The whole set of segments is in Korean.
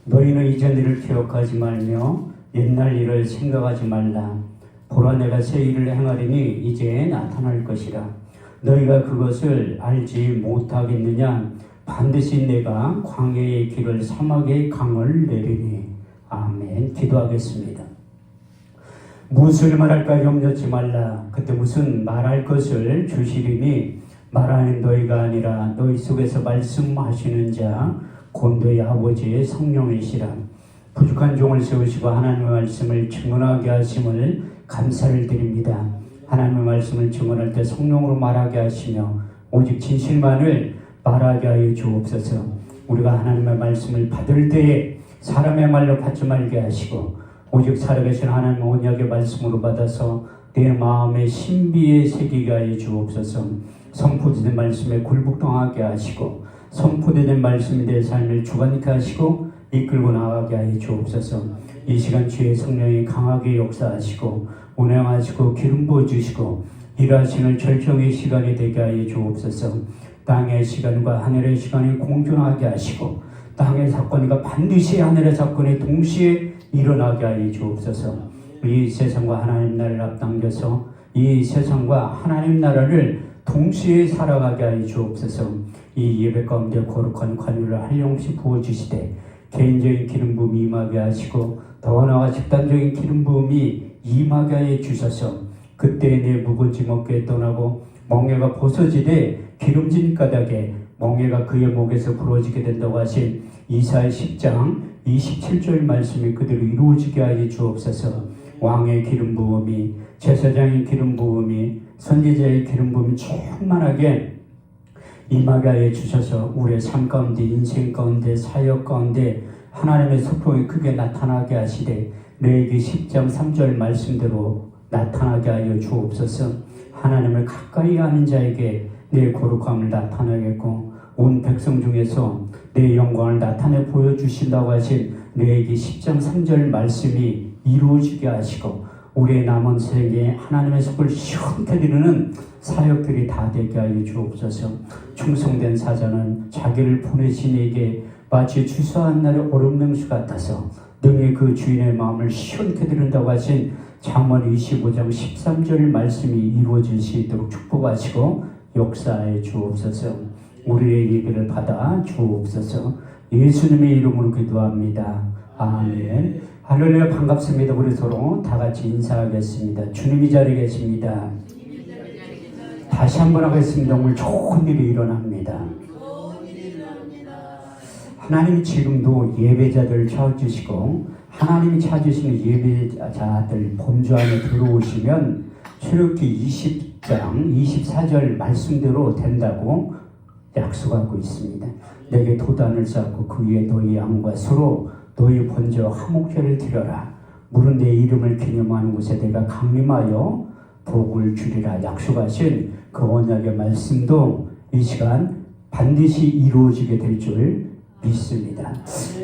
너희는 이전 일을 기억하지 말며 옛날 일을 생각하지 말라. 보라, 내가 새 일을 행하리니 이제 나타날 것이라. 너희가 그것을 알지 못하겠느냐? 반드시 내가 광야의 길을 사막의 강을 내리니. 아멘. 기도하겠습니다. 무엇을 말할까 염려치 말라. 그때 무슨 말할 것을 주시리니 말하는 너희가 아니라 너희 속에서 말씀하시는 자 곧 너희 아버지의 성령이시라. 부족한 종을 세우시고 하나님의 말씀을 증언하게 하심을 감사를 드립니다. 하나님의 말씀을 증언할 때 성령으로 말하게 하시며 오직 진실만을 말하게 하여 주옵소서. 우리가 하나님의 말씀을 받을 때에 사람의 말로 받지 말게 하시고 오직 살아계신 하나님의 언약의 말씀으로 받아서 내 마음의 신비에 새기게 하여 주옵소서. 선포된 말씀에 굴복당하게 하시고 선포된 말씀이 내 삶을 주관케 하시고 이끌고 나가게 하여 주옵소서. 이 시간 주의 성령이 강하게 역사하시고 운행하시고 기름 부어주시고 일하시는 절정의 시간이 되게 하여 주옵소서. 땅의 시간과 하늘의 시간이 공존하게 하시고 땅의 사건과 반드시 하늘의 사건이 동시에 일어나게 하여 주옵소서. 이 세상과 하나님 나라를 앞당겨서 이 세상과 하나님 나라를 동시에 살아가게 하여 주옵소서. 이 예배 가운데 거룩한 관유를 한량없이 부어주시되 개인적인 기름 부음이 임하게 하시고 더 나아가 집단적인 기름 부음이 임하게 하여 주셔서 그때 내 묵은지 먹게 떠나고 멍에가 벗어지되 기름진 까닭에 멍에가 그의 목에서 부러지게 된다고 하신 이사야 10장 27절 말씀이 그대로 이루어지게 하여 주옵소서. 왕의 기름 부음이 제사장의 기름 부음이 선지자의 기름 부음이 충만하게 임하게 하여 주셔서 우리의 삶 가운데 인생 가운데 사역 가운데 하나님의 소통이 크게 나타나게 하시되 레위기 10장 3절 말씀대로 나타나게 하여 주옵소서. 하나님을 가까이 하는 자에게 내 거룩함을 나타내겠고 온 백성 중에서 내 영광을 나타내 보여주신다고 하신 레위기 10장 3절 말씀이 이루어지게 하시고 우리의 남은 생에 하나님의 속을 시원케 드리는 사역들이 다 되게 하여 주옵소서. 충성된 사자는 자기를 보내신 이에게 마치 추수한 날의 얼음능수 같아서 능히 그 주인의 마음을 시원케 드린다고 하신 잠언 25장 13절 말씀이 이루어질 수 있도록 축복하시고 역사해 주옵소서. 우리의 예배를 받아 주옵소서. 예수님의 이름으로 기도합니다. 아멘. 할렐루야. 반갑습니다. 우리 서로 다 같이 인사하겠습니다. 주님이 자리에 계십니다. 다시 한번 하겠습니다. 오늘 좋은 일이 일어납니다. 하나님이 지금도 예배자들을 찾으시고 하나님이 찾으시는 예배자들 범주 안에 들어오시면 출애굽기 20장 24절 말씀대로 된다고 약속하고 있습니다. 내게 도단을 쌓고 그 위에 너희 양과 소로 너희 번제와 화목제를 드려라. 물은 내 이름을 기념하는 곳에 내가 강림하여 복을 주리라 약속하신 그 언약의 말씀도 이 시간 반드시 이루어지게 될 줄 믿습니다.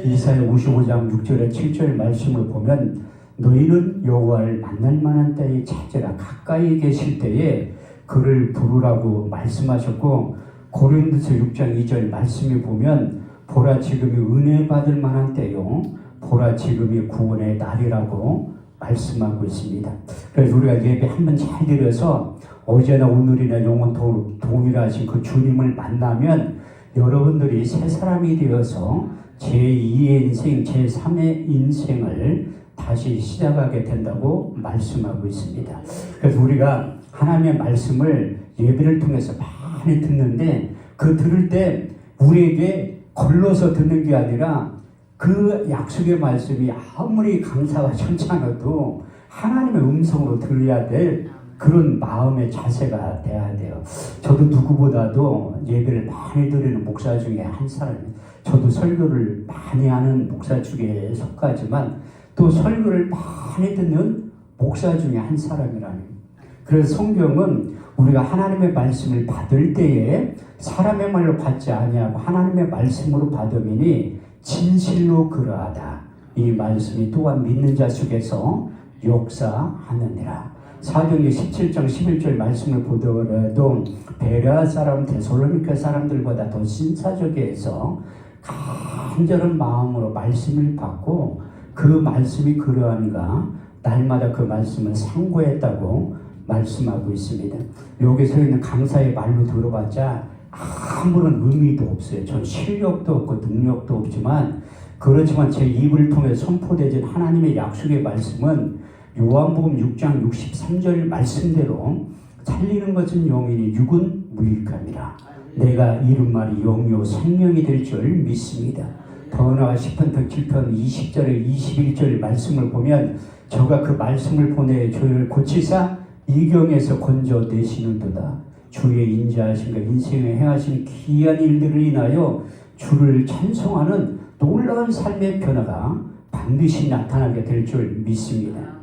이사야 55장 6절에 7절 말씀을 보면 너희는 여호와를 만날 만한 때에 찾으라. 가까이 계실 때에 그를 부르라고 말씀하셨고 고린도서 6장 2절 말씀에 보면 보라 지금이 은혜 받을 만한 때요 보라 지금이 구원의 날이라고 말씀하고 있습니다. 그래서 우리가 예배 한번 잘 드려서 어제나 오늘이나 영원토록 동일하신 그 주님을 만나면 여러분들이 새 사람이 되어서 제2의 인생, 제3의 인생을 다시 시작하게 된다고 말씀하고 있습니다. 그래서 우리가 하나님의 말씀을 예배를 통해서 많이 듣는데 그 들을 때 우리에게 걸러서 듣는 게 아니라 그 약속의 말씀이 아무리 강사가 천천해도 하나님의 음성으로 들려야 될 그런 마음의 자세가 돼야 돼요. 저도 누구보다도 예배를 많이 드리는 목사 중에 한 사람입니다. 저도 설교를 많이 하는 목사 중에 속하지만 또 설교를 많이 듣는 목사 중에 한 사람이라는. 그래서 성경은 우리가 하나님의 말씀을 받을 때에 사람의 말로 받지 아니하고 하나님의 말씀으로 받으니 진실로 그러하다. 이 말씀이 또한 믿는 자 속에서 역사하느니라. 사도행전 17장 11절 말씀을 보더라도 베레아 사람 데살로니가 사람들보다 더 신사적에 해서 간절한 마음으로 말씀을 받고 그 말씀이 그러한가 날마다 그 말씀을 상고했다고 말씀하고 있습니다. 여기 서 있는 강사의 말로 들어봤자 아무런 의미도 없어요. 전 실력도 없고 능력도 없지만 그렇지만 제 입을 통해 선포되진 하나님의 약속의 말씀은 요한복음 6장 63절 말씀대로 살리는 것은 영이니 육은 무익함이라. 내가 이른 말이 영이요 생명이 될 줄 믿습니다. 더 나아가 10편 107편 20절에 21절 말씀을 보면 저가 그 말씀을 보내 저희를 고치사 이경에서 건져내시는도다. 주의 인자하심과 인생에 행하신 귀한 일들을 인하여 주를 찬송하는 놀라운 삶의 변화가 반드시 나타나게 될 줄 믿습니다.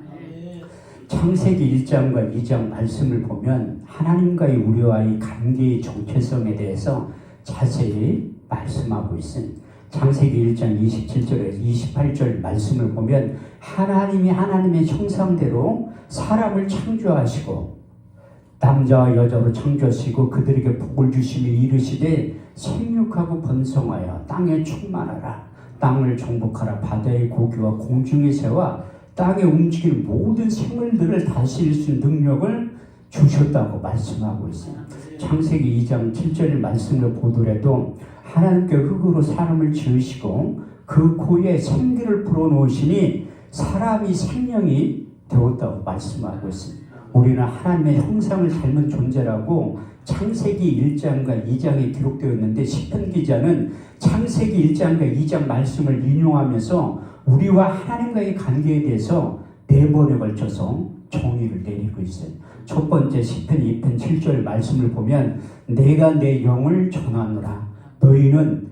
창세기 1장과 2장 말씀을 보면 하나님과의 우리와의 관계의 정체성에 대해서 자세히 말씀하고 있습니다. 창세기 1장 27절에 28절 말씀을 보면 하나님이 하나님의 형상대로 사람을 창조하시고 남자와 여자로 창조하시고 그들에게 복을 주시며 이르시되 생육하고 번성하여 땅에 충만하라. 땅을 정복하라. 바다의 고기와 공중의 새와 땅에 움직이는 모든 생물들을 다스릴 수 있는 능력을 주셨다고 말씀하고 있습니다. 창세기 2장 7절 말씀을 보더라도 하나님께 흙으로 사람을 지으시고 그 코에 생기를 불어넣으시니 사람이 생명이 되었다고 말씀하고 있습니다. 우리는 하나님의 형상을 닮은 존재라고 창세기 1장과 2장에 기록되어 있는데 시편 기자는 창세기 1장과 2장 말씀을 인용하면서 우리와 하나님과의 관계에 대해서 4번에 걸쳐서 정의를 내리고 있어요. 첫 번째 시편 2편 7절 말씀을 보면 내가 내 영을 전하노라. 너희는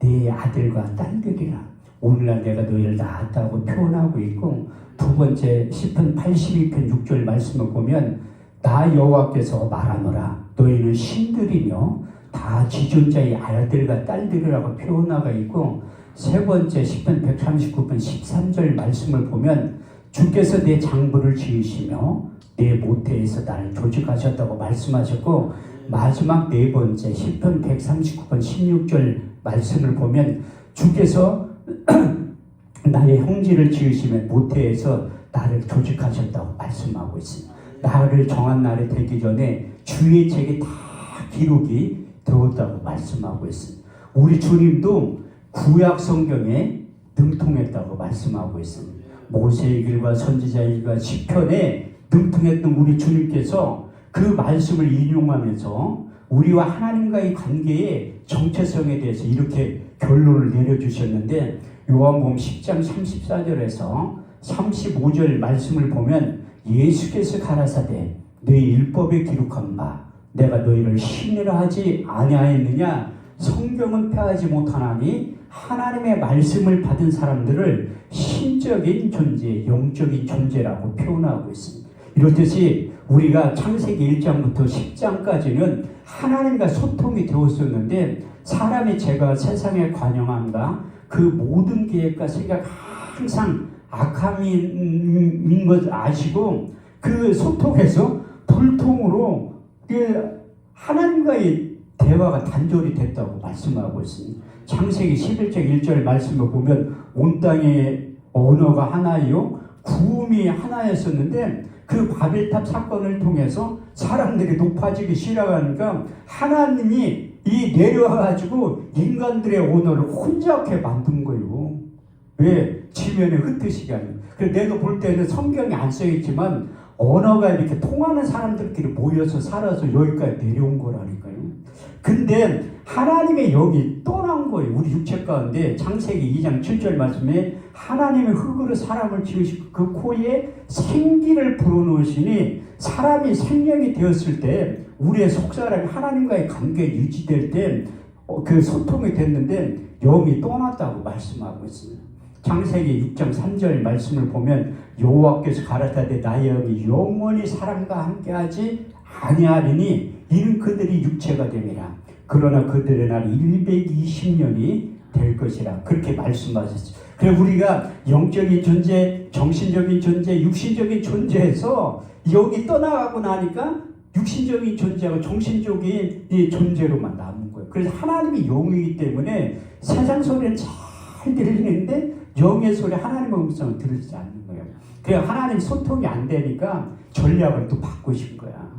내 아들과 딸들이라. 오늘날 내가 너희를 낳았다고 표현하고 있고 두 번째 시편 82편 6절 말씀을 보면 나 여호와께서 말하노라. 너희는 신들이며 다 지존자의 아들과 딸들이라고 표현하고 있고 세 번째 시편 139편 13절 말씀을 보면 주께서 내 장부를 지으시며 내 모태에서 나를 조직하셨다고 말씀하셨고 마지막 네 번째 시편 139편 16절 말씀을 보면 주께서 나의 형제를 지으시며 모태에서 나를 조직하셨다고 말씀하고 있습니다. 나를 정한 날이 되기 전에 주의 책에 다 기록이 되었다고 말씀하고 있습니다. 우리 주님도 구약 성경에 능통했다고 말씀하고 있습니다. 모세의 길과 선지자의 길과 시편에 능통했던 우리 주님께서 그 말씀을 인용하면서 우리와 하나님과의 관계의 정체성에 대해서 이렇게 결론을 내려주셨는데 요한복음 10장 34절에서 35절 말씀을 보면 예수께서 가라사대 너희 율법에 기록한 바 내가 너희를 신이라 하지 아니하였느냐. 성경은 폐하지 못하나니 하나님의 말씀을 받은 사람들을 신적인 존재, 영적인 존재라고 표현하고 있습니다. 이렇듯이 우리가 창세기 1장부터 10장까지는 하나님과 소통이 되었었는데 사람의 죄가 세상에 관영한가 그 모든 계획과 생각 항상 악함인 것 아시고 그 소통에서 불통으로 하나님과의 대화가 단절이 됐다고 말씀하고 있습니다. 창세기 11장 1절 말씀을 보면 온 땅의 언어가 하나요 구음이 하나였었는데 그 바벨탑 사건을 통해서 사람들이 높아지기 시작하니까 하나님이 이 내려와가지고 인간들의 언어를 혼잡하게 만든 거예요. 왜? 지면에 흩으시게 하는. 그래서 내가 볼 때는 성경에 안 써있지만 언어가 이렇게 통하는 사람들끼리 모여서 살아서 여기까지 내려온 거라니까요. 근데 하나님의 영이 떠난 거예요. 우리 육체 가운데 창세기 2장 7절 말씀에 하나님의 흙으로 사람을 지으시고 그 코에 생기를 불어넣으시니 사람이 생명이 되었을 때 우리의 속사람이 하나님과의 관계가 유지될 때 그 소통이 됐는데 영이 떠났다고 말씀하고 있습니다. 창세기 6장 3절 말씀을 보면 여호와께서 가라사대 나의 영이 영원히 사람과 함께하지 아니하리니 이는 그들이 육체가 됨이라. 그러나 그들의 날이 120년이 될 것이라. 그렇게 말씀하셨어요. 그래서 우리가 영적인 존재, 정신적인 존재, 육신적인 존재에서 여기 떠나가고 나니까 육신적인 존재하고 정신적인 이 존재로만 남은 거예요. 그래서 하나님이 영이기 때문에 세상 소리는 잘 들리는데 영의 소리, 하나님의 음성은 들리지 않는 거예요. 그래서 하나님 소통이 안 되니까 전략을 또 바꾸신 거야.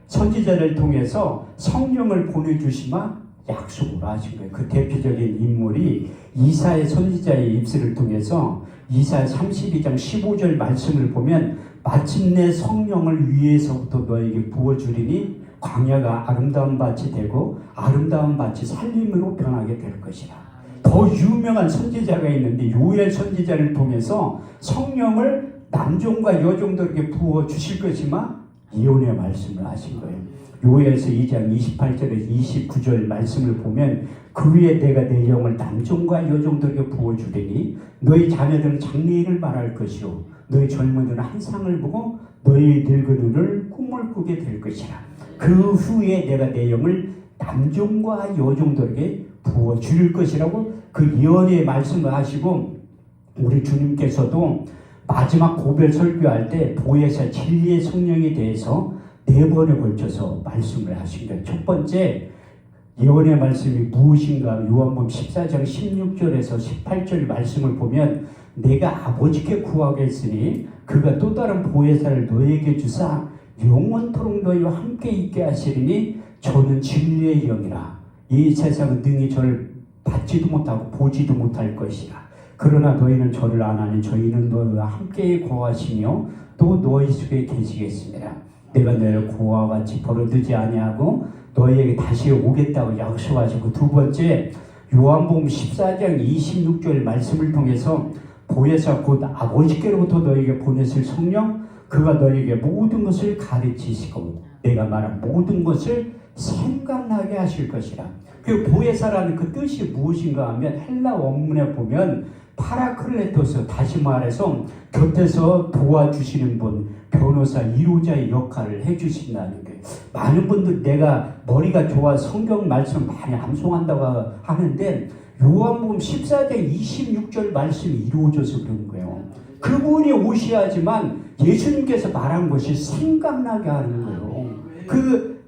선지자를 통해서 성령을 보내주시마 약속을 하신 거예요. 그 대표적인 인물이 이사야 선지자의 입술을 통해서 이사야 32장 15절 말씀을 보면 마침내 성령을 위에서부터 너에게 부어주리니 광야가 아름다운 밭이 되고 아름다운 밭이 살림으로 변하게 될 것이라. 더 유명한 선지자가 있는데 요엘 선지자를 통해서 성령을 남종과 여종들에게 부어주실 것이마 예언의 말씀을 하신 거예요. 요엘서 2장 28절에서 29절 말씀을 보면 그 위에 내가 내 영을 남종과 여종들에게 부어주리니 너희 자녀들은 장래일을 말할 것이요 너희 젊은이들은 한상을 보고 너희 늙은이를 꿈을 꾸게 될 것이라. 그 후에 내가 내 영을 남종과 여종들에게 부어줄 것이라고 그 예언의 말씀을 하시고, 우리 주님께서도 마지막 고별 설교할 때 보혜사 진리의 성령에 대해서 4번에 걸쳐서 말씀을 하신 거예요. 첫 번째 예언의 말씀이 무엇인가 요한복음 14장 16절에서 18절 말씀을 보면 내가 아버지께 구하겠으니 그가 또 다른 보혜사를 너에게 주사 영원토록 너희와 함께 있게 하시리니 저는 진리의 영이라. 이 세상은 능히 저를 받지도 못하고 보지도 못할 것이라. 그러나 너희는 저를 아나니 저희는 너희와 함께 거하시며 또 너희 속에 계시겠습니다. 내가 너희를 고아와 같이 버려두지 아니하고 너희에게 다시 오겠다고 약속하시고, 두 번째 요한복음 14장 26절 말씀을 통해서 보혜사 곧 아버지께로부터 너희에게 보내실 성령 그가 너희에게 모든 것을 가르치시고 내가 말한 모든 것을 생각나게 하실 것이라. 그 보혜사라는 그 뜻이 무엇인가 하면 헬라 원문에 보면 파라클레토스, 다시 말해서 곁에서 도와주시는 분, 변호사, 위로자의 역할을 해주신다는 거예요. 많은 분들 내가 머리가 좋아 성경 말씀 많이 암송한다고 하는데 요한복음 14장 26절 말씀이 이루어져서 그런 거예요. 그분이 오셔야지만 예수님께서 말한 것이 생각나게 하는 거예요.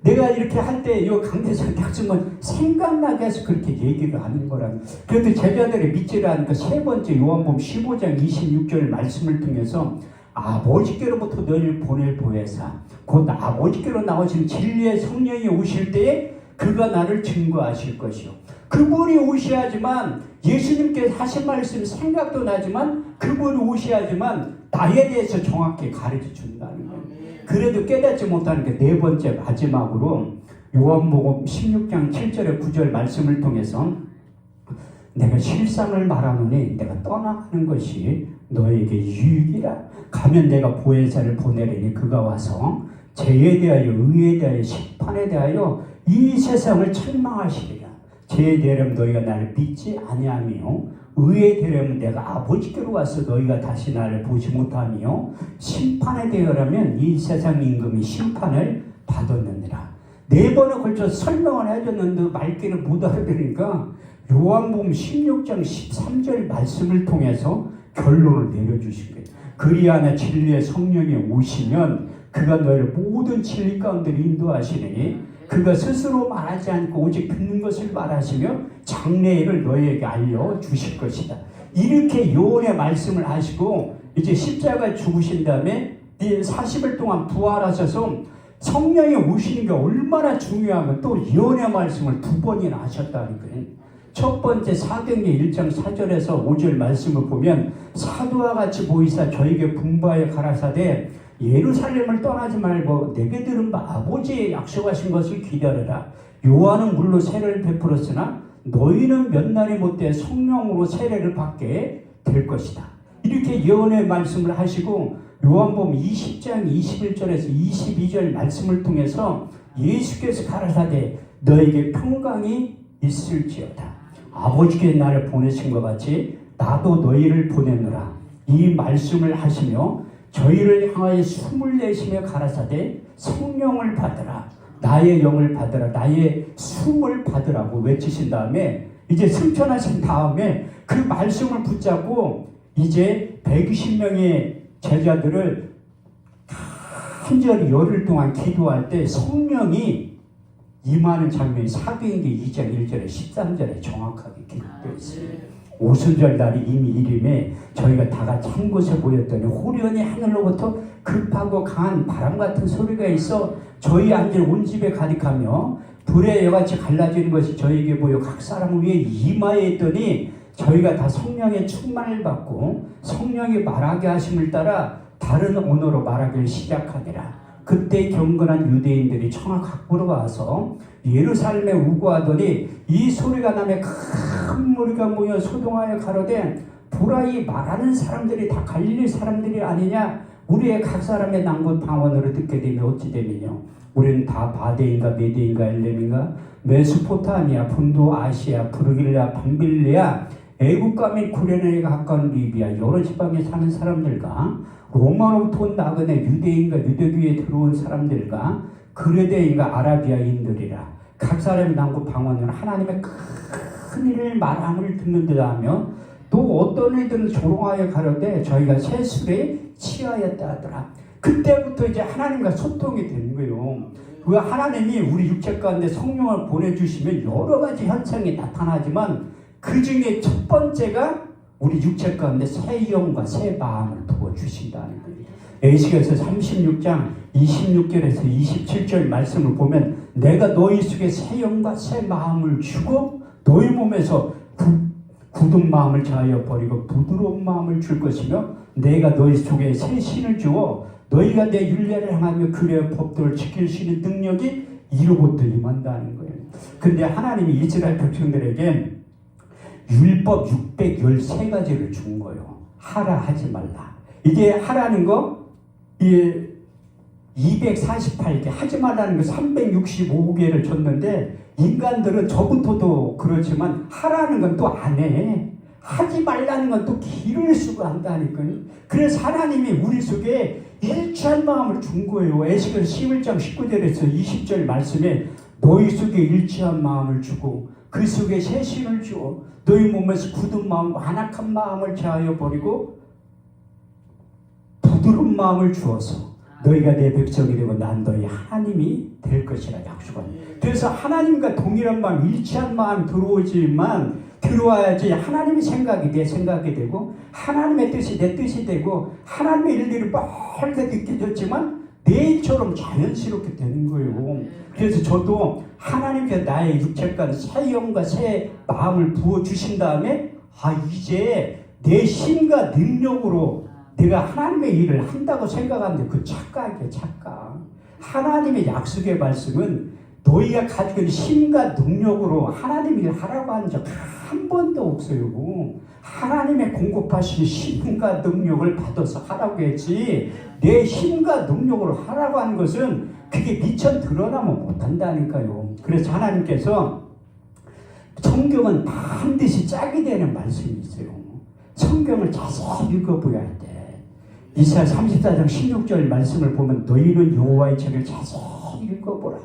내가 이렇게 할 때 이 강대상 학생은 생각나게 해서 그렇게 얘기를 하는 거라는. 그런데 제자들이 믿지를 않으니까 세 번째 요한복음 15장 26절 말씀을 통해서 아버지께로부터 너희를 보낼 보혜사 곧 아버지께로 나오신 진리의 성령이 오실 때에 그가 나를 증거하실 것이요. 그분이 오셔야지만 예수님께서 하신 말씀 생각도 나지만 그분이 오셔야지만 나에 대해서 정확히 가르쳐 준다는 거예요. 그래도 깨닫지 못하는 게 네 번째 마지막으로 요한복음 16장 7절에 9절 말씀을 통해서 내가 실상을 말하노니 내가 떠나가는 것이 너에게 유익이라. 가면 내가 보혜사를 보내리니 그가 와서 죄에 대하여 의에 대하여 심판에 대하여 이 세상을 책망하시리라. 죄에 대하면 너희가 나를 믿지 아니하며 의에 대하면 내가 아버지께로 와서 너희가 다시 나를 보지 못하며 심판에 대하면 이 세상 임금이 심판을 받았느니라. 4번에 걸쳐서 설명을 해줬는데 말귀를 못 알아들으니까 요한복음 16장 13절 말씀을 통해서 결론을 내려주신 거예요. 그리하나 진리의 성령이 오시면 그가 너희를 모든 진리 가운데 인도하시니 그가 스스로 말하지 않고 오직 듣는 것을 말하시며 장래일을 너희에게 알려주실 것이다. 이렇게 요한의 말씀을 하시고 이제 십자가에 죽으신 다음에 40일 동안 부활하셔서 성령이 오시는 게 얼마나 중요하면 또 예언의 말씀을 2번이나 하셨다는 거예요. 첫 번째 사도행전 1장 4절에서 5절 말씀을 보면 사도와 같이 보이사 저에게 분부하여 가라사대 예루살렘을 떠나지 말고 내게 들은 바 아버지의 약속하신 것을 기다려라. 요한은 물로 세례를 베풀었으나 너희는 몇 날이 못돼 성령으로 세례를 받게 될 것이다. 이렇게 예언의 말씀을 하시고 요한복음 20장 21절에서 22절 말씀을 통해서 예수께서 가라사대 너에게 평강이 있을지어다. 아버지께 나를 보내신 것 같이 나도 너희를 보내노라. 이 말씀을 하시며 저희를 향하여 숨을 내쉬며 가라사대 성령을 받으라. 나의 영을 받으라. 나의 숨을 받으라고 외치신 다음에 이제 승천하신 다음에 그 말씀을 붙잡고 이제 120명의 제자들을 간절히 열흘 동안 기도할 때 성령이 임하는 장면이 사도행전 2장 1절에 13절에 정확하게 기록되어 있어요. 오순절 날이 이미 이름에 저희가 다 같이 한 곳에 모였더니 호련히 하늘로부터 급하고 강한 바람 같은 소리가 있어 저희 앉은 온 집에 가득하며 불의 여같이 갈라지는 것이 저에게 보여 각 사람 위에 이마에 있더니 저희가 다 성령의 충만을 받고 성령이 말하게 하심을 따라 다른 언어로 말하기를 시작하니라. 그때 경건한 유대인들이 청학학부로 와서 예루살렘에 우고하더니 이 소리가 나며 큰 무리가 모여 소동하여 가로되 보라 이 말하는 사람들이 다 갈릴리 사람들이 아니냐. 우리의 각 사람의 낭봇 방언으로 듣게 되면 어찌 되느냐. 우리는 다 바데인가 메데인가 엘렘인가 메소포타미아 분도 아시아 브르길라 밤빌레아 애국가 및 구레네에 가까운 리비아 여러 지방에 사는 사람들과 로마로부터 온 나그네 유대인과 유대교에 들어온 사람들과 그레데인과 아라비아인들이라. 각 사람의 낭고 방언은 하나님의 큰 일을 말함을 듣는 듯 하며 또 어떤 이들은 조롱하여 가로되 저희가 새 술에 취하였다 하더라. 그때부터 이제 하나님과 소통이 되는 거예요. 그 하나님이 우리 육체 가운데 성령을 보내주시면 여러 가지 현상이 나타나지만 그 중에 첫 번째가 우리 육체 가운데 새 영과 새 마음을 부어주신다는 거예요. 에스겔서 36장 26절에서 27절 말씀을 보면 내가 너희 속에 새 영과 새 마음을 주고 너희 몸에서 굳은 마음을 자하여 버리고 부드러운 마음을 줄 것이며 내가 너희 속에 새 신을 주어 너희가 내 율례를 행하며 그의 법도를 지킬 수 있는 능력이 이로부터 임한다는 거예요. 근데 하나님이 이스라엘 백성들에게 율법 613가지를 준 거예요. 하라 하지 말라. 이게 하라는 거 248개 하지 말라는 거 365개를 줬는데 인간들은 저부터도 그렇지만 하라는 건 또 안 해. 하지 말라는 건 또 길을 쓰고 한다니까요. 그래서 하나님이 우리 속에 일치한 마음을 준 거예요. 에스겔 11장 19절에서 20절 말씀에 너희 속에 일치한 마음을 주고 그 속에 새 신을 주어 너희 몸에서 굳은 마음과 완악한 마음을 제하여 버리고 부드러운 마음을 주어서 너희가 내 백성이 되고 난 너희 하나님이 될 것이라 약속합니다. 그래서 하나님과 동일한 마음, 일치한 마음 들어와야지 하나님의 생각이 내 생각이 되고 하나님의 뜻이 내 뜻이 되고 하나님의 일들이 뻘게 느껴졌지만 내 일처럼 자연스럽게 되는 거예요. 그래서 저도 하나님께서 나의 육체과 새 영과 새 마음을 부어주신 다음에 이제 내 힘과 능력으로 내가 하나님의 일을 한다고 생각하는데 그 착각이에요. 착각. 하나님의 약속의 말씀은 너희가 가지고 있는 힘과 능력으로 하나님 일을 하라고 한 적 한 번도 없어요. 하나님의 공급하신 힘과 능력을 받아서 하라고 했지 내 힘과 능력으로 하라고 한 것은 그게 미천 드러나면 못한다니까요. 그래서 하나님께서 성경은 반드시 짝이 되는 말씀이 있어요. 성경을 자세히 읽어보야 돼. 이사야 34장 16절 말씀을 보면 너희는 여호와의 책을 자세히 읽어보라.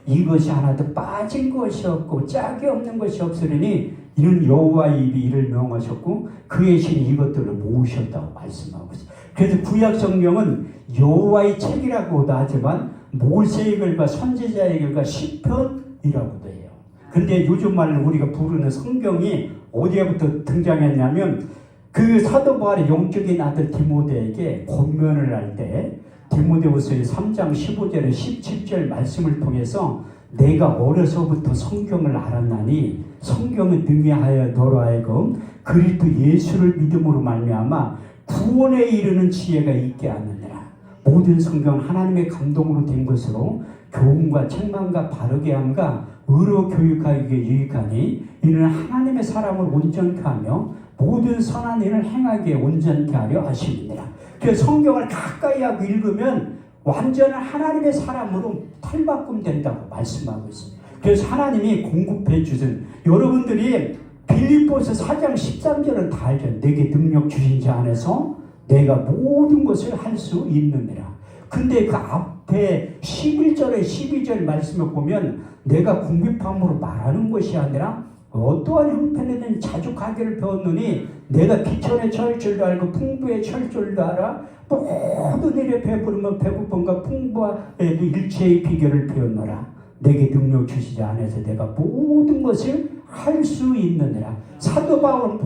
이것이 하나도 빠진 것이 없고 짝이 없는 것이 없으리니 이는 여호와의 입이 이를 명하셨고 그의 신이 이것들을 모으셨다고 말씀하고 있어요. 그래서 구약 성경은 여호와의 책이라고도 하지만 모세의 글과 선지자의 글과 시편이라고도 해요. 근데 요즘 말로 우리가 부르는 성경이 어디에부터 등장했냐면 그 사도 바울의 영적인 아들 디모데에게 권면을 할 때 디모데후서의 3장 15절에 17절 말씀을 통해서 내가 어려서부터 성경을 알았나니 성경은 능히하여 너로 하여금 그리스도 예수를 믿음으로 말미암아 구원에 이르는 지혜가 있게 하느니라. 모든 성경 하나님의 감동으로 된 것으로 교훈과 책망과 바르게 함과 의로 교육하기에 유익하니 이는 하나님의 사람을 온전케 하며 모든 선한 일을 행하기에 온전케 하려 하심이니라. 그래서 성경을 가까이 하고 읽으면 완전한 하나님의 사람으로 탈바꿈 된다고 말씀하고 있습니다. 그래서 하나님이 공급해 주신 여러분들이 빌립보서 4장 13절은 다 알죠. 내게 능력 주신 자 안에서 내가 모든 것을 할 수 있느니라. 근데 그 앞에 11절에 12절 말씀을 보면 내가 궁핍함으로 말하는 것이 아니라 어떠한 형편에든 자족하기를 배웠느니 내가 기천에 처할 줄도 알고 풍부에 처할 줄도 알아 모든 일에 배부르면 배고픔과 풍부에도 일체의 비결을 배웠노라. 내게 능력 주시지 않아서 내가 모든 것을 할 수 있느니라. 사도 바울은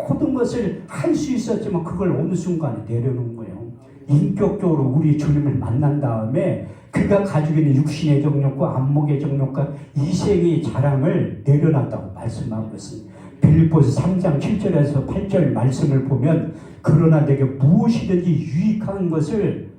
모든 것을 할 수 있었지만 그걸 어느 순간에 내려놓은 거예요. 인격적으로 우리 주님을 만난 다음에 그가 가지고 있는 육신의 정욕과 안목의 정욕과 이생의 자랑을 내려놨다고 말씀하고 있습니다. 빌립보서 3장 7절에서 8절 말씀을 보면 그러나 내게 무엇이든지 유익한 것을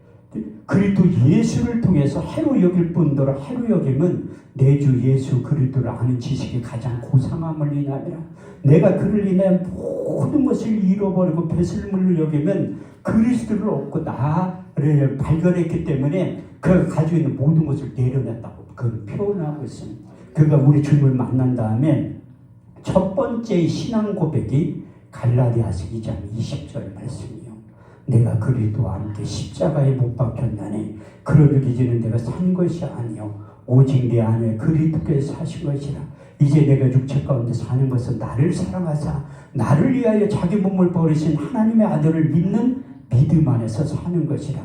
그리스도 예수를 통해서 해로 여길 뿐더러 해로 여김은 내 주 예수 그리스도를 아는 지식이 가장 고상함을 인하여라. 내가 그를 인하여 모든 것을 잃어버리고 배설물로 여기면 그리스도를 얻고 나를 발견했기 때문에 그가 가지고 있는 모든 것을 내려놨다고 그걸 표현하고 있습니다. 그가 우리 주님을 만난 다음에 첫 번째 신앙 고백이 갈라디아서 2장 20절 말씀이에요. 내가 그리스도와 함께 십자가에 못 박혔나니 그러므로 이제는 내가 산 것이 아니요 오직 내 안에 그리스도께서 사신 것이라. 이제 내가 육체 가운데 사는 것은 나를 사랑하사 나를 위하여 자기 몸을 버리신 하나님의 아들을 믿는 믿음 안에서 사는 것이라.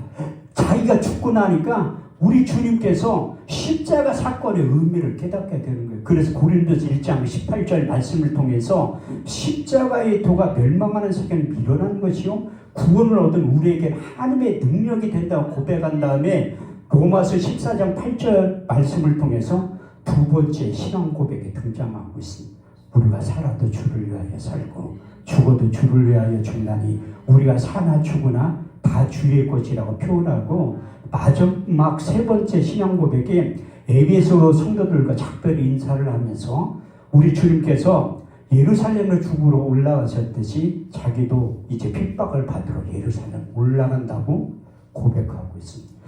자기가 죽고 나니까 우리 주님께서 십자가 사건의 의미를 깨닫게 되는 거예요. 그래서 고린도서 1장 18절 말씀을 통해서 십자가의 도가 멸망하는 세계는 밀어나는 것이요 구원을 얻은 우리에게 하나님의 능력이 된다고 고백한 다음에 로마서 14장 8절 말씀을 통해서 두 번째 신앙 고백에 등장하고 있습니다. 우리가 살아도 주를 위하여 살고 죽어도 주를 위하여 죽나니 우리가 사나 죽으나 다 주의 것이라고 표현하고 마지막 세 번째 신앙 고백에 에베소 성도들과 작별 인사를 하면서 우리 주님께서 예루살렘을 죽으러 올라가셨듯이 자기도 이제 핍박을 받으러 예루살렘 올라간다고 고백하고 있습니다.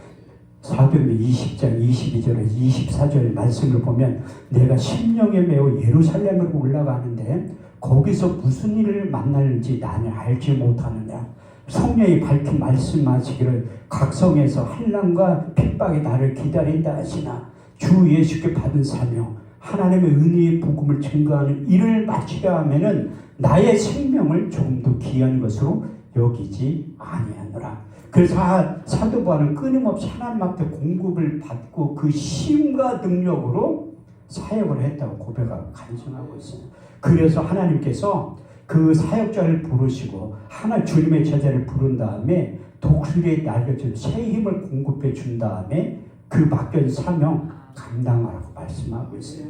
사도행전 20장 22절에 24절 말씀을 보면 내가 심령에 매우 예루살렘으로 올라가는데 거기서 무슨 일을 만날지 나는 알지 못하느냐. 성령이 밝힌 말씀하시기를 각성에서 환난과 핍박이 나를 기다린다 하시나 주 예수께 받은 사명 하나님의 은혜의 복음을 증거하는 일을 마치려 하면은 나의 생명을 조금 더 귀한 것으로 여기지 아니하노라. 그래서 사도 바울은 끊임없이 하나님 앞에 공급을 받고 그 힘과 능력으로 사역을 했다고 고백하고 간증하고 있어요. 그래서 하나님께서 그 사역자를 부르시고 하나 주님의 제자를 부른 다음에 독수리의 날개처럼 새 힘을 공급해 준 다음에 그 맡겨진 사명 감당하라고 말씀하고 있어요.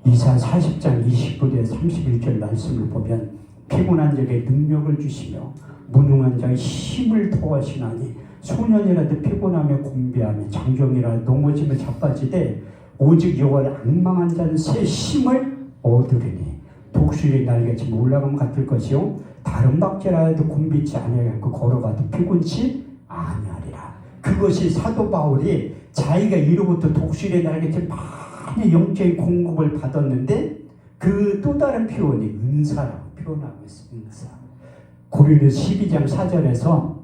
이사 40장 29절 31절 말씀을 보면 피곤한 자에게 능력을 주시며 무능한 자의 힘을 더하시나니 소년이라도 피곤하며 공비하며 장정이라도 넘어지며 자빠지되 오직 여호와를 앙망한 자는 새 힘을 얻으리니 독수리 날개처럼 올라가면 같을 것이요 다른 박제라도 곤비치 아니하겠고 걸어가도 피곤치 아니하리라. 그것이 사도 바울이 자기가 이로부터 독수리 날개처럼 많이 영적인 공급을 받았는데 그 또 다른 표현이 은사라고 표현하고 있습니다. 은사. 고린도서 12장 4절에서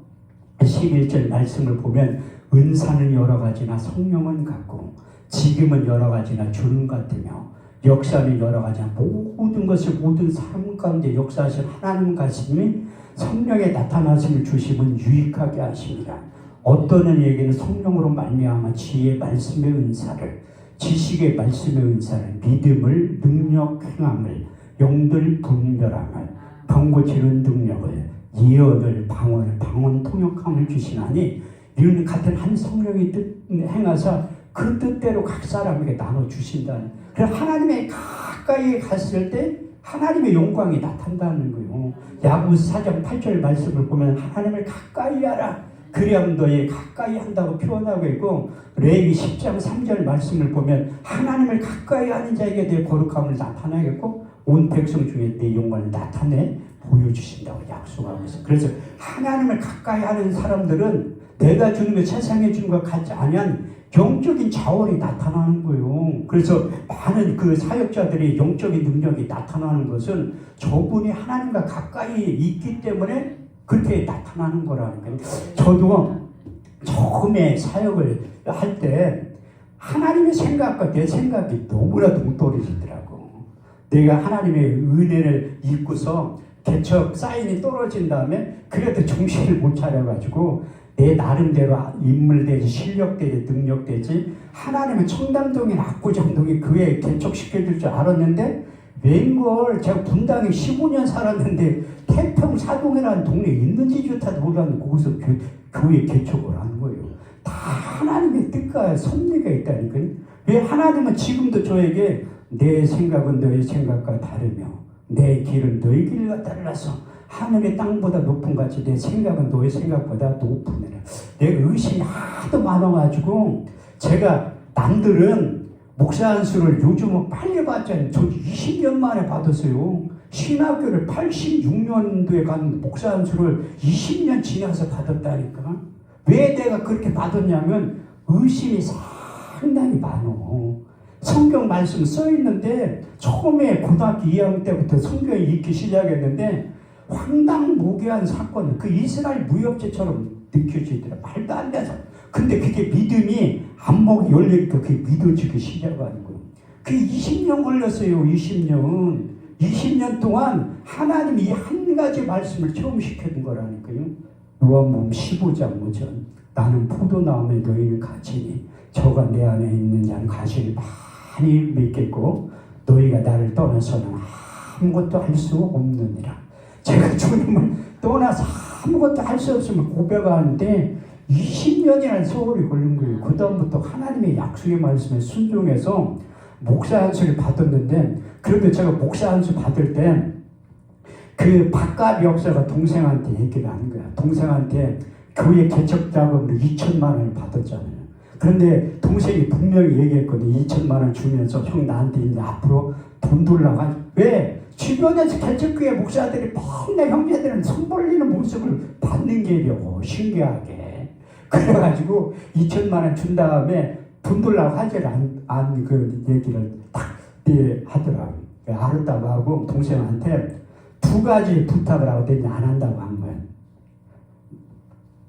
11절 말씀을 보면 은사는 여러 가지나 성령은 같고 지금은 여러 가지나 주는 같으며 역사는 여러 가지나 모든 것을 모든 사람 가운데 역사하신 하나님 가심이 성령의 나타나심을 주심은 유익하게 하십니다. 어떤 이에게는 성령으로 말미암아 지혜의 말씀의 은사를 지식의 말씀의 은사를 믿음을 능력 행함을 영들 분별함을 병 고치는 능력을 예언을 방언 통역함을 주시나니 이런 같은 한 성령이 행하사 그 뜻대로 각 사람에게 나눠주신다는. 그래서 하나님의 가까이 갔을 때 하나님의 영광이 나타난다는 거예요. 야고보서 4장 8절 말씀을 보면 하나님을 가까이 하라. 그래야 너희 가까이 한다고 표현하고 있고 레위기 10장 3절 말씀을 보면 하나님을 가까이 하는 자에게 내 거룩함을 나타내겠고 온 백성 중에 내 영광을 나타내 보여주신다고 약속하고 있어요. 그래서 하나님을 가까이 하는 사람들은 내가 주님의 세상에 준 것 같지 않으면 영적인 자원이 나타나는 거예요. 그래서 많은 그 사역자들이 영적인 능력이 나타나는 것은 저분이 하나님과 가까이 있기 때문에 그렇게 나타나는 거라는 거예요. 저도 처음에 사역을 할 때 하나님의 생각과 내 생각이 너무나 동떨어지더라고. 내가 하나님의 은혜를 입고서 개척 사인이 떨어진 다음에 그래도 정신을 못 차려가지고 내 나름대로 인물되지, 실력되지, 능력되지, 하나님은 청담동이나 압구정동이 그에 개척시켜줄 줄 알았는데, 웬걸 제가 분당에 15년 살았는데 태평 사동이라는 동네에 있는지조차도 몰랐는데 거기서 교회 개척을 하는 거예요. 다 하나님의 뜻과 섭리가 있다니까요. 왜 하나님은 지금도 저에게 내 생각은 너의 생각과 다르며 내 길은 너의 길과 달라서 하늘의 땅보다 높은 같이 내 생각은 너의 생각보다 높으니라. 내 의심이 하도 많아가지고 제가 남들은 목사 안수를 요즘은 빨리 받잖아요. 저 20년 만에 받았어요. 신학교를 86년도에 갔는데 목사 안수를 20년 지나서 받았다니까. 왜 내가 그렇게 받았냐면 의심이 상당히 많어. 성경 말씀 써있는데 처음에 고등학교 2학년 때부터 성경 읽기 시작했는데 황당무계한 사건, 그 이스라엘 무협지처럼 느껴지더라. 말도 안 돼서. 근데 그게 믿음이 안목이 열리니까 그게 믿어지기 시작하는 거예요. 그게 20년 걸렸어요. 20년 동안 하나님이 한 가지 말씀을 처음 시켜준 거라니까요. 요한복음 15장 5절. 나는 포도나무에 너희는 갇히니 저가 내 안에 있는 자는 가시를 많이 맺겠고 너희가 나를 떠나서는 아무것도 할 수 없느니라. 제가 주님을 떠나서 아무것도 할 수 없으면 고백하는데 20년이라는 세월이 걸린 거예요. 그 다음부터 하나님의 약속의 말씀에 순종해서 목사 안수를 받았는데, 그런데 제가 목사 안수 받을 때 그 박갑 역사가 동생한테 얘기를 하는 거야. 동생한테 교회 개척 자금으로 2천만 원을 받았잖아요. 그런데 동생이 분명히 얘기했거든. 2천만 원 주면서 형 나한테 이제 앞으로 돈 돌라고 하지. 왜? 주변에서 개척교회 목사들이 맨날 형제들은 손 벌리는 모습을 받는 게요. 신기하게. 그래가지고 2천만 원 준 다음에 돈 돌라고 하질 않은 그 얘기를 딱 하더라고요. 알았다고 하고 동생한테 2가지 부탁을 하고 내가 안 한다고 한 거예요.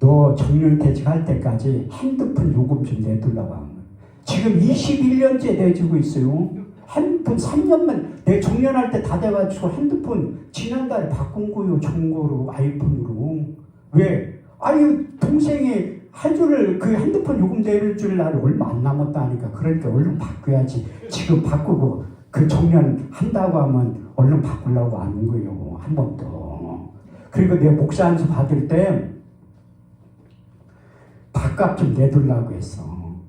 너 정년퇴직 할 때까지 핸드폰 요금 좀 내둘라고 한 거예요. 지금 21년째 내주고 있어요. 핸드폰 3년만, 내 정년할 때 다 돼가지고 핸드폰 지난달에 바꾼 거요. 좋은 거로, 아이폰으로. 왜? 아니, 동생이 할 줄을, 그 핸드폰 요금 내줄 줄 날이 얼마 안 남았다니까. 그러니까 얼른 바꿔야지. 지금 바꾸고 그 정년 한다고 하면 얼른 바꾸려고 하는 거예요. 한 번 더. 그리고 내가 목사 안수 받을 때 밥값 좀 내둘라고 했어.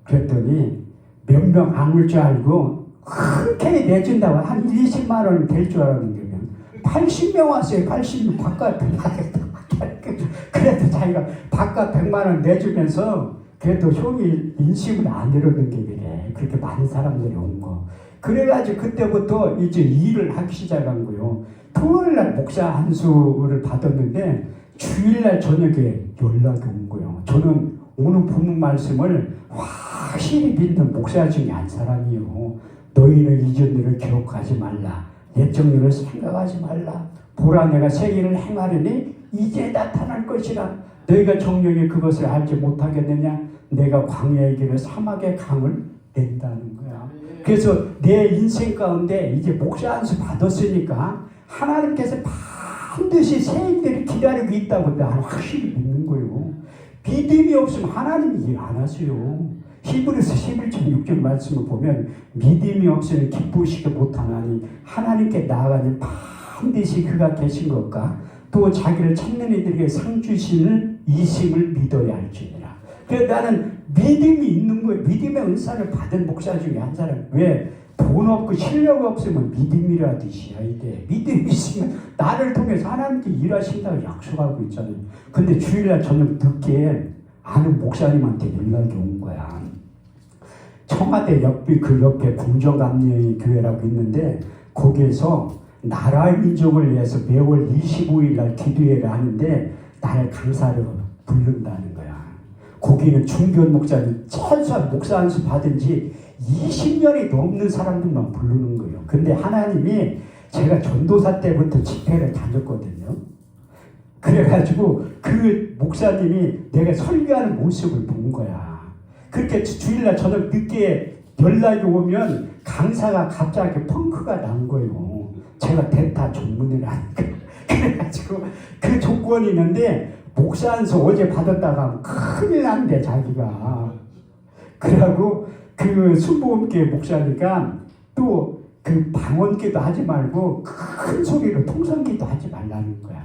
그랬더니 몇 명 안 올 줄 알고 흔쾌히 내준다고 한 20만 원 될 줄 알았는데 80명 왔어요. 80명 밥값 100만 원. 그래도 자기가 밥값 100만 원 내주면서 그래도 형이 인심을 안 잃었는 게 그래. 그렇게 많은 사람들이 온 거. 그래가지고 그때부터 이제 일을 하기 시작한 거예요. 토요일날 목사 안수를 받았는데 주일날 저녁에 연락이 온 거예요. 저는 오늘 본문 말씀을 확실히 믿는 목사 중에 한 사람이요. 너희는 이전 일을 기록하지 말라. 옛적 일을 생각하지 말라. 보라 내가 새 일을 행하려니 이제 나타날 것이라. 너희가 정령이 그것을 알지 못하겠느냐. 내가 광야의 길을 사막의 강을 낸다는 거야. 그래서 내 인생 가운데 이제 목사 안수 받았으니까 하나님께서 반드시 새 일들이 기다리고 있다고 나는 확실히 믿는 거예요. 믿음이 없으면 하나님이 일 안 하세요. 히브리서 11장 6절 말씀을 보면 믿음이 없으면 기쁘시게 못하나니 하나님께 나아가는 반드시 그가 계신 것과 또 자기를 찾는 이들에게 상 주시는 이심을 믿어야 할지니라. 그래서 나는 믿음이 있는 거예요. 믿음의 은사를 받은 목사 중에 한 사람. 왜? 돈 없고 실력 없으면 믿음이라듯이야 이게. 믿음이 있으면 나를 통해서 하나님께 일하신다고 약속하고 있잖아요. 근데 주일날 저녁 늦게 아는 목사님한테 연락이 온 거야. 청와대 그 옆에 궁정감리의 교회라고 있는데 거기에서 나라의 민족을 위해서 매월 25일 날 기도회를 하는데 나를 강사로 부른다는 거야. 거기는 중견 목사님 최소한 목사 안수 받은 지 20년이 넘는 사람들만 부르는 거예요. 근데 하나님이 제가 전도사 때부터 집회를 다녔거든요. 그래가지고 그 목사님이 내가 설교하는 모습을 본 거야. 그렇게 주일날 저녁 늦게 연락이 오면 강사가 갑자기 펑크가 난 거예요. 제가 대타 전문을 하니까. 그래가지고 그 조건이 있는데 목사 안수 어제 받았다가 큰일 난대 자기가. 그러고 그 순복음교회 목사니까 또 그 방언기도 하지 말고 큰 소리로 통성기도 하지 말라는 거야.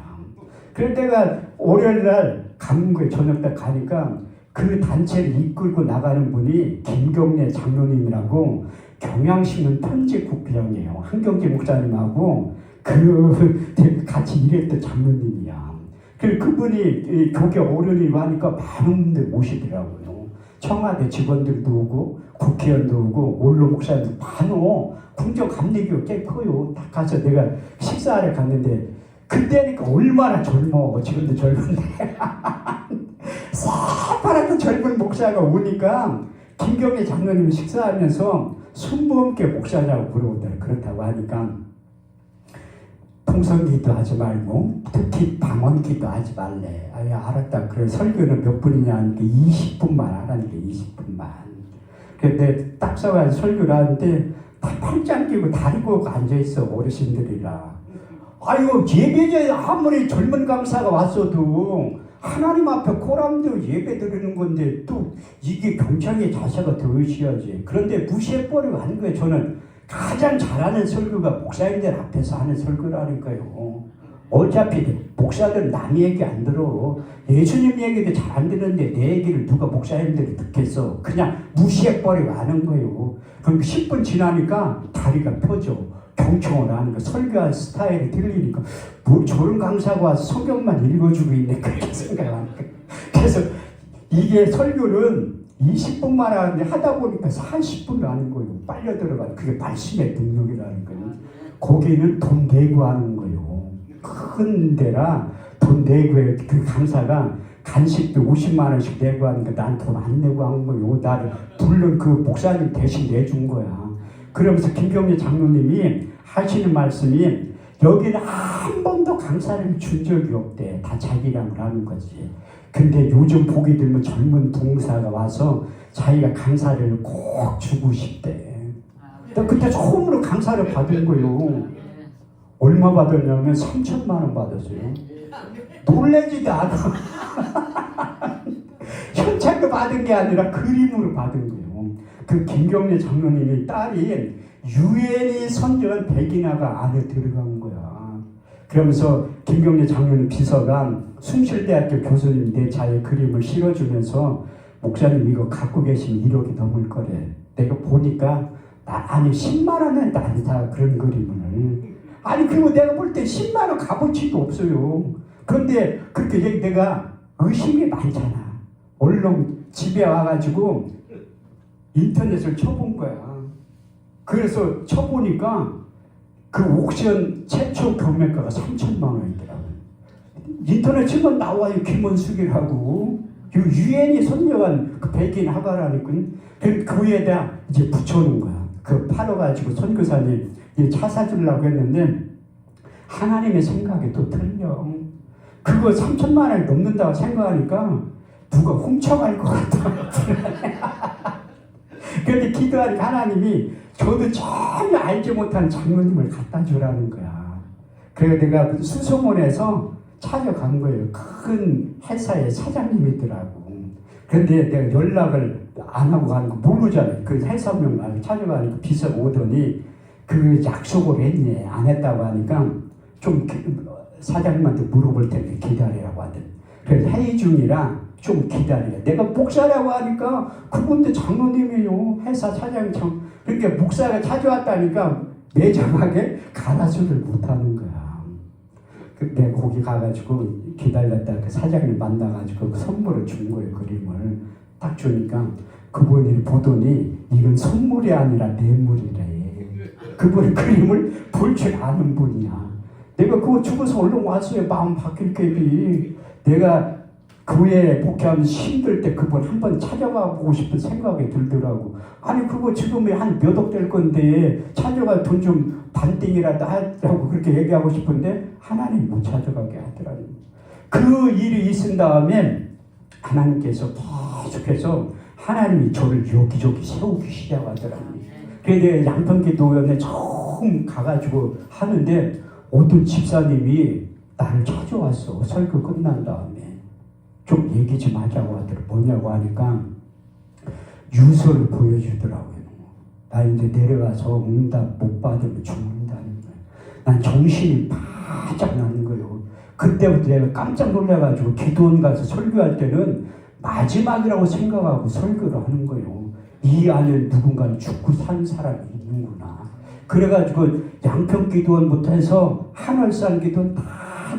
그래서 내가 월요일날 강릉구에 저녁 때 가니까 그 단체를 이끌고 나가는 분이 김경래 장로님이라고 경향신문 편집국장이에요. 한경재 목사님하고 그 같이 일했던 장로님이야. 그분이 교계 어른이고 하니까 많은 분들 모시더라고요. 청와대 직원들도 오고 국회의원도 오고 원로 목사님도 많어. 궁정 감리교 꽤 커요. 딱 가서 내가 식사하러 갔는데 그때니까 얼마나 젊어. 지금도 젊은데 새파랗게 젊은 목사가 오니까 김경래 장로님이 식사하면서 순복음교회 목사냐고 물어보더라. 그렇다고 하니까 통성기도 하지 말고 특히 방언기도 하지 말래. 아야 알았다. 그래 설교는 몇 분이냐 하니까 20분만 하라니까 20분만. 근데 딱 서가지고 설교를 하는데 다 팔짱 끼고 다리 꼬고 앉아있어 어르신들이라. 아이고 예배에 아무리 젊은 강사가 왔어도 하나님 앞에 코람도 예배 드리는 건데 또 이게 경청의 자세가 되어야지. 그런데 무시해버리고 하는 거예요. 저는 가장 잘하는 설교가 목사님들 앞에서 하는 설교라니까요. 어차피 목사들은 남 얘기 안 들어. 예수님 얘기도 잘 안 듣는데 내 얘기를 누가 목사님들이 듣겠어. 그냥 무시해버리고 하는 거예요. 그럼 10분 지나니까 다리가 펴져. 경청을 하는 거. 설교한 스타일이 틀리니까 뭐 저런 강사가 와서 성경만 읽어주고 있네. 그렇게 생각하니까. 그래서 이게 설교는 20분만 하는데 하다 보니까 40분을 하는 거예요. 빨려 들어가는. 그게 말씀의 능력이라는 거예요. 거기는 돈 내고 하는 거예요. 큰 데라 돈 내고 해. 그 강사가 간식도 50만 원씩 내고 하니까 난 돈 안 내고 한 거예요. 나를 부른 그 목사님 대신 내준 거야. 그러면서 김경래 장로님이 하시는 말씀이 여기는 한 번도 강사를 준 적이 없대. 다 자기랑을 하는 거지. 근데 요즘 보게 되면 젊은 동사가 와서 자기가 강사를 꼭 주고 싶대. 그때 처음으로 강사를 받은 거예요. 얼마 받았냐면 3천만 원 받았어요. 놀라지도 않아. 현찰로 받은 게 아니라 그림으로 받은 거예요. 그 김경래 장로님이 딸이 유엔이 선정한 백인화가 안에 들어간 거야. 그러면서 김경래 장로님 비서가 숭실대학교 교수님 내 차에 그림을 실어주면서 목사님 이거 갖고 계시면 1억이 넘을 거래. 내가 보니까 아니 10만 원은 아니다 그런 그림을. 아니 그리고 내가 볼 때 10만 원 값어치도 없어요. 그런데 그렇게 내가 의심이 많잖아. 얼른 집에 와가지고 인터넷을 쳐본 거야. 그래서 쳐보니까 그 옥션 최초 경매가가 3천만 원이더라고요. 인터넷 치면 나와요. 김원숙이라고. 유엔이 선정한 그 백인 화가라니까. 그 위에다 이제 붙여놓은 거야. 그 팔아가지고 선교사님 차 사주려고 했는데 하나님의 생각이 또 틀려. 그거 3천만 원이 넘는다고 생각하니까 누가 훔쳐갈 것 같아. 그런데 기도하니까 하나님이 저도 전혀 알지 못한 장로님을 갖다 주라는 거야. 그래서 내가 수소문에서 찾아간 거예요. 큰 회사의 사장님이더라고. 그런데 내가 연락을 안 하고 가는 거 모르잖아요. 그 회사명 찾아가니까 비서가 오더니 그 약속을 했니? 안 했다고 하니까 좀 사장님한테 물어볼 텐데 기다리라고 하더니. 그래서 회의 중이라 좀 기다려. 내가 목사라고 하니까 그분도 장로님이에요. 회사 사장님. 그러니까 목사가 찾아왔다니까 매정하게 가라수를 못하는 거야. 내가 거기 가가지고 기다렸다 그 사장님 만나가지고 그 선물을 준 거예요. 그림을 딱 주니까 그분이 보더니 이건 선물이 아니라 뇌물이래. 그분 그림을 볼 줄 아는 분이야. 내가 그거 주고서 얼른 왔어요. 마음 바뀔 게비. 내가 교회에 복귀하면 힘들 때 그분 한번 찾아가 보고 싶은 생각이 들더라고. 아니 그거 지금 한 몇 억 될 건데 찾아가 돈 좀 반띵이라도 하라고 그렇게 얘기하고 싶은데 하나님 못 찾아가게 하더라고요. 그 일이 있은 다음에 하나님께서 계속해서 하나님이 저를 여기저기 세우기 시작하더라고요. 그래서 양평기도원에 처음 가가지고 하는데 어떤 집사님이 나를 찾아왔어. 설교 끝난 다음에. 좀 얘기 좀 하자고 하더라고. 뭐냐고 하니까 유서를 보여주더라고요. 나 이제 내려가서 응답 못 받으면 죽는다는 거예요. 난 정신이 바짝 나는 거예요. 그때부터 내가 깜짝 놀라가지고 기도원 가서 설교할 때는 마지막이라고 생각하고 설교를 하는 거예요. 이 안에 누군가는 죽고 산 사람이 있는구나. 그래가지고 양평 기도원부터 해서 하늘산 기도원 다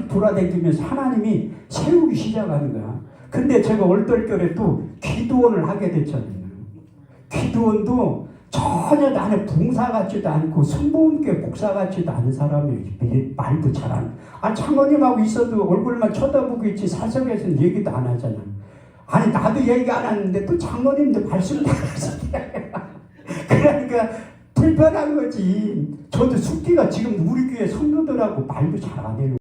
돌아다니면서 하나님이 세우기 시작하는 거야. 근데 제가 얼떨결에 또 기도원을 하게 됐잖아요. 기도원도 전혀 나는 봉사 같지도 않고 성모님께 목사 같지도 않은 사람이 말도 잘안. 장로님하고 있어도 얼굴만 쳐다보고 있지 사석에서는 얘기도 안 하잖아. 아니 나도 얘기 안 하는데 또 장로님도 말씀을 다 하시네. 그러니까 불편한 거지. 저도 숙기가 지금 우리 교회 성도들하고 말도 잘 안 해요.